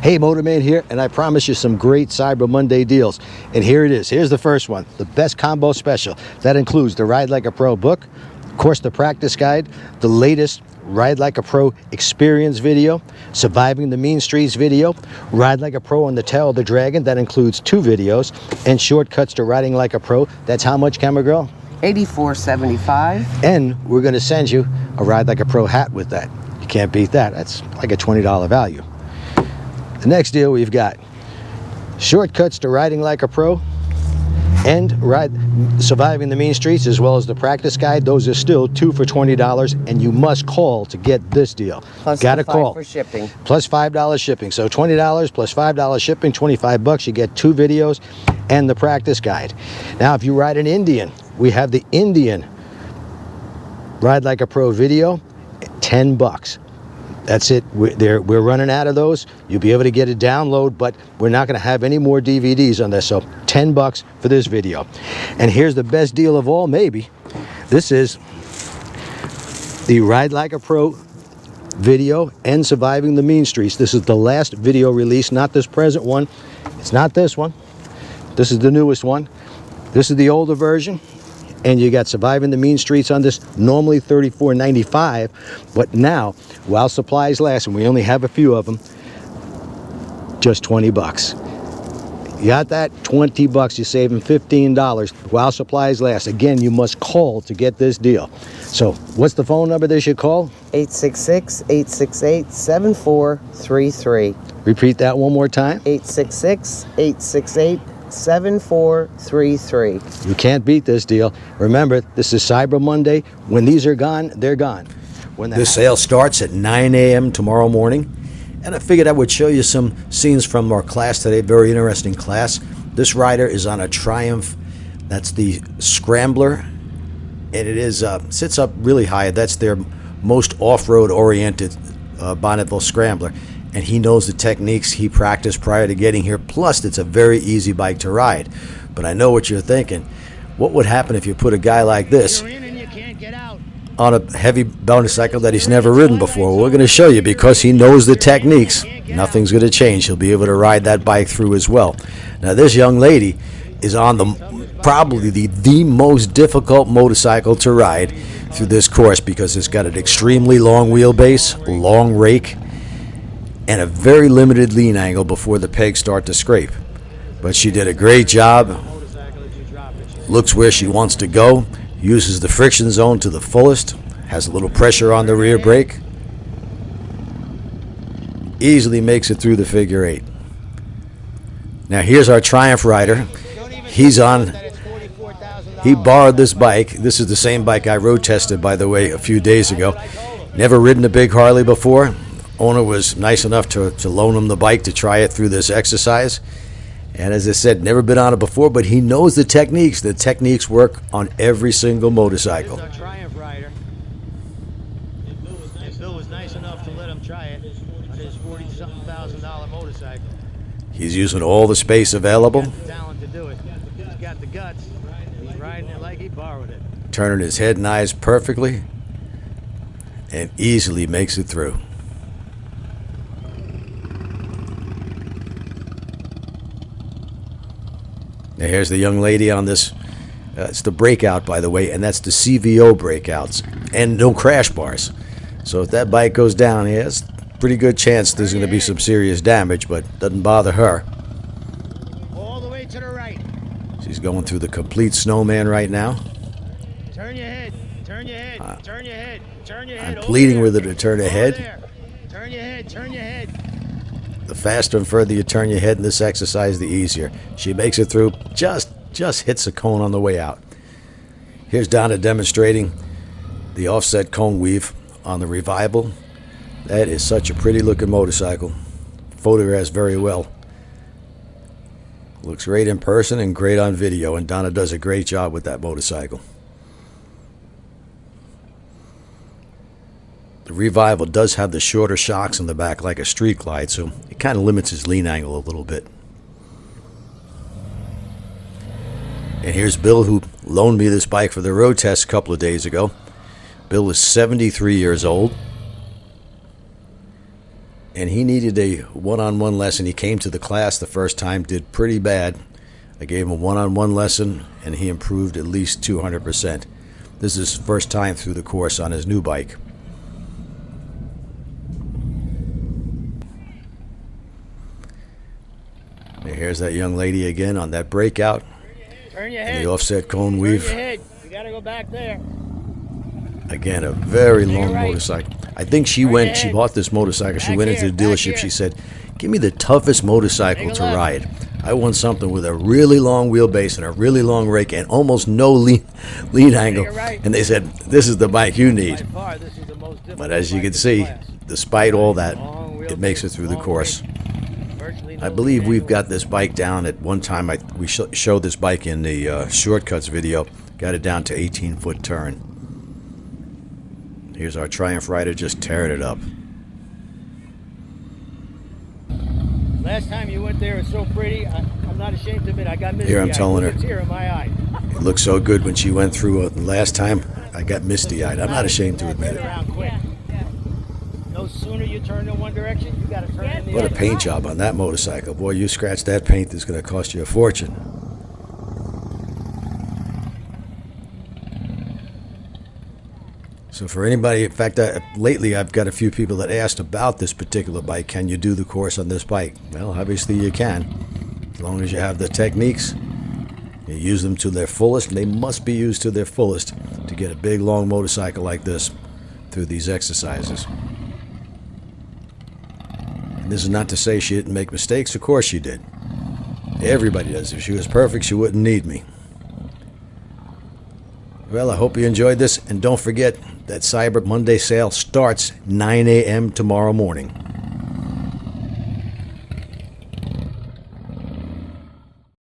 Hey, Motorman here, and I promise you some great Cyber Monday deals. And here it is. Here's the first one, the best combo special. That includes the Ride Like a Pro book, of course the practice guide, the latest Ride Like a Pro experience video, Surviving the Mean Streets video, Ride Like a Pro on the Tail of the Dragon, that includes 2 videos, and shortcuts to riding like a pro. That's how much, Camera Girl? $84.75. And we're going to send you a Ride Like a Pro hat with that. You can't beat that. That's like a $20 value. The next deal we've got shortcuts to riding like a pro and Surviving the Mean Streets, as well as the practice guide. Those are still 2 for $20, and you must call to get this deal. Plus Gotta call. for shipping. Plus $5 shipping. So $20 plus $5 shipping, $25. You get 2 videos and the practice guide. Now, if you ride an Indian, we have the Indian Ride Like a Pro video, $10. That's it. We're running out of those. You'll be able to get a download, but we're not going to have any more DVDs on this. So $10 for this video. And here's the best deal of all, maybe. This is the Ride Like a Pro video and Surviving the Mean Streets. This is the last video release, not this present one. It's not this one. This is the newest one. This is the older version. And you got Surviving the Mean Streets on this, normally $34.95, but now, while supplies last, and we only have a few of them, just $20. You got that? $20. You're saving $15 while supplies last. Again, you must call to get this deal. So, what's the phone number they should call? 866-868-7433. Repeat that one more time. 866-868-7433. You can't beat this deal. Remember, this is Cyber Monday. When these are gone, they're gone. This sale starts at 9 a.m. tomorrow morning, and I figured I would show you some scenes from our class today. Very interesting class. This rider is on a Triumph. That's the Scrambler, and it is sits up really high. That's their most off-road oriented Bonneville Scrambler. And he knows the techniques he practiced prior to getting here. Plus, it's a very easy bike to ride. But I know what you're thinking. What would happen if you put a guy like this on a heavy motorcycle that he's never ridden before? Well, we're going to show you, because he knows the techniques. Nothing's going to change. He'll be able to ride that bike through as well. Now, this young lady is on probably the most difficult motorcycle to ride through this course, because it's got an extremely long wheelbase, long rake, and a very limited lean angle before the pegs start to scrape. But she did a great job. Looks where she wants to go. Uses the friction zone to the fullest. Has a little pressure on the rear brake. Easily makes it through the figure 8. Now here's our Triumph rider. He borrowed this bike. This is the same bike I road tested, by the way, a few days ago. Never ridden a big Harley before. Owner was nice enough to loan him the bike to try it through this exercise. And as I said, never been on it before, but he knows the techniques. The techniques work on every single motorcycle. Here's our Triumph rider. And Bill was nice enough to let him try it on his $40,000 motorcycle. He's using all the space available. He's got the talent to do it. He's got the guts. He's riding it like he borrowed it. Turning his head and eyes perfectly, and easily makes it through. Now here's the young lady on this. It's the Breakout, by the way, and that's the CVO breakouts, and no crash bars. So if that bike goes down, he has a pretty good chance there's going to be some serious damage, but doesn't bother her. All the way to the right. She's going through the complete snowman right now. Turn your head. Turn your head. Turn your head. Turn your head. I'm pleading with her to turn her head. Turn your head. Turn your head. The faster and further you turn your head in this exercise, the easier. She makes it through, just hits a cone on the way out. Here's Donna demonstrating the offset cone weave on the Revival. That is such a pretty looking motorcycle. Photographs very well. Looks great in person and great on video, and Donna does a great job with that motorcycle. The Revival does have the shorter shocks in the back like a Street Glide, so it kind of limits his lean angle a little bit. And here's Bill, who loaned me this bike for the road test a couple of days ago. Bill is 73 years old. and he needed a one-on-one lesson. He came to the class the first time, did pretty bad. I gave him a one-on-one lesson, and he improved at least 200%. This is his first time through the course on his new bike. And here's that young lady again on that breakout. Turn your And head. the offset cone Turn weave. your head. You gotta go back there. Again, a very Take it long right. motorcycle. I think she Turn your bought this motorcycle. She Back went here, into the back dealership. here. She said, give me the toughest motorcycle Take a to left. ride. I want something with a really long wheelbase and a really long rake and almost no lead angle. it right. And they said, this is the bike you By need. far, this is the most difficult But as you bike can in the see, class. despite all that, Long it makes it through the long course. rake. Virtually I no believe lead we've angle. got this bike down at one time. We showed this bike in the shortcuts video. Got it down to 18-foot turn. Here's our Triumph Rider just tearing it up. Last time you went there, it's so pretty. I'm not ashamed to admit I got misty. Here I'm telling her. It's here in my eye. It looked so good when she went through it last time. I got misty-eyed. I'm not ashamed to admit Turn it. around quick. No sooner you turn in one direction, you gotta turn in the What a other. paint job on that motorcycle. Boy, you scratch that paint, it's going to cost you a fortune. So for anybody, in fact, lately I've got a few people that asked about this particular bike. Can you do the course on this bike? Well, obviously you can. As long as you have the techniques, you use them to their fullest, and they must be used to their fullest to get a big, long motorcycle like this through these exercises. And this is not to say she didn't make mistakes. Of course she did. Everybody does. If she was perfect, she wouldn't need me. Well, I hope you enjoyed this, and don't forget that Cyber Monday sale starts 9 a.m. tomorrow morning.